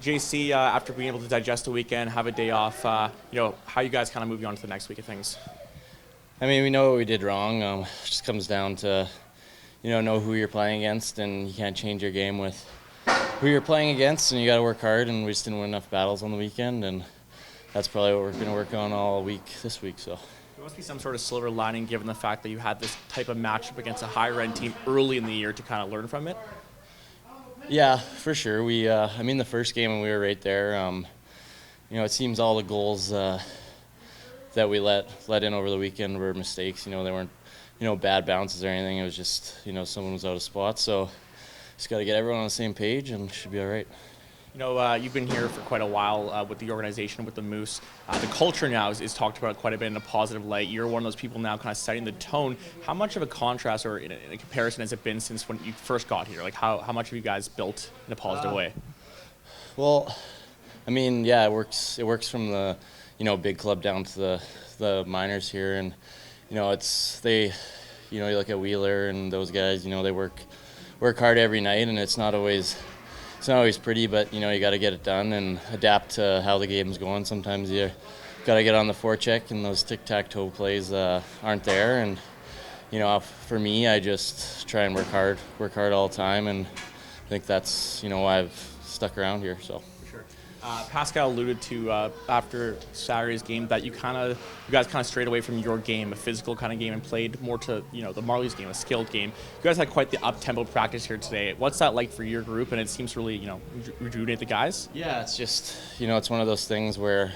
JC, after being able to digest the weekend, have a day off, how are you guys kind of moving on to the next week of things? I mean, we know what we did wrong. It just comes down to, know who you're playing against, and you can't change your game with who you're playing against, and you got to work hard, and we just didn't win enough battles on the weekend, and that's probably what we're going to work on all week this week. So There must be some sort of silver lining given the fact that you had this type of matchup against a higher-end team early in the year to kind of learn from it. yeah, for sure. The first game when we were right there, it seems all the goals that we let in over the weekend were mistakes. They weren't, bad bounces or anything. It was just, someone was out of spot. So just got to get everyone on the same page and should be all right. You've been here for quite a while with the organization, with the Moose. The culture now is talked about quite a bit in a positive light. You're one of those people now kind of setting the tone. How much of a contrast or in a comparison has it been since when you first got here? Like how much have you guys built in a positive way? Well, it works. It works from the, big club down to the minors here, and you look at Wheeler and those guys. They work hard every night, and it's not always pretty, but you got to get it done and adapt to how the game's going. Sometimes you got to get on the forecheck, and those tic-tac-toe plays aren't there. And for me, I just try and work hard all the time, and I think that's why I've stuck around here. So. Sure. Pascal alluded to after Saturday's game that you guys kind of strayed away from your game, a physical kind of game, and played more to the Marlies game, a skilled game. You guys had quite the up-tempo practice here today. What's that like for your group? And it seems to really rejuvenate the guys. Yeah, it's just it's one of those things where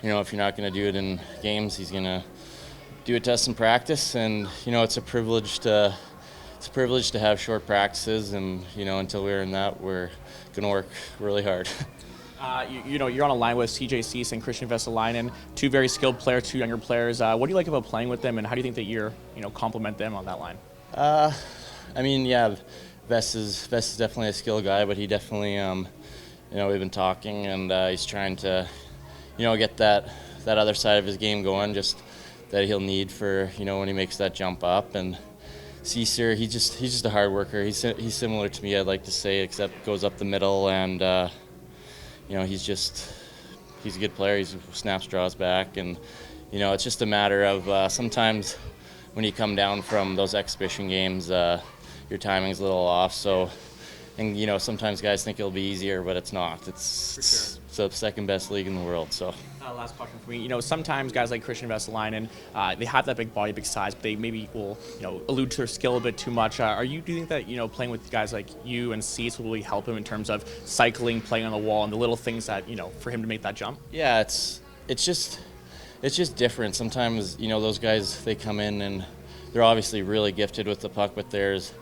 if you're not going to do it in games, he's going to do a test in practice, and it's a privilege to have short practices, and until we're in that, we're going to work really hard. You're on a line with CJ Cease and Christian Vesalainen, two very skilled players, two younger players. What do you like about playing with them, and how do you think that you're, complement them on that line? Vess is definitely a skill guy, but he definitely, we've been talking, and he's trying to, get that other side of his game going, just that he'll need for, when he makes that jump up. And Cease, he's just a hard worker. He's similar to me, I'd like to say, except goes up the middle, and he's a good player. He snaps, draws back, and it's just a matter of sometimes when you come down from those exhibition games, your timing's a little off. So, and sometimes guys think it'll be easier, but it's not. It's the second best league in the world. So. Last question for me. Sometimes guys like Christian Vesalainen, they have that big body, big size, but they maybe will, allude to their skill a bit too much. Do you think that, playing with guys like you and Cease will really help him in terms of cycling, playing on the wall, and the little things that, for him to make that jump? Yeah, it's just different. Sometimes, those guys, they come in and they're obviously really gifted with the puck, but there's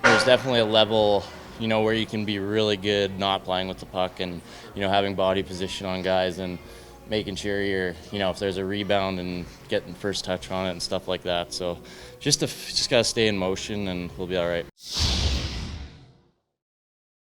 definitely a level, where you can be really good not playing with the puck and, having body position on guys and making sure you're, if there's a rebound and getting first touch on it and stuff like that. So just got to stay in motion and we'll be all right.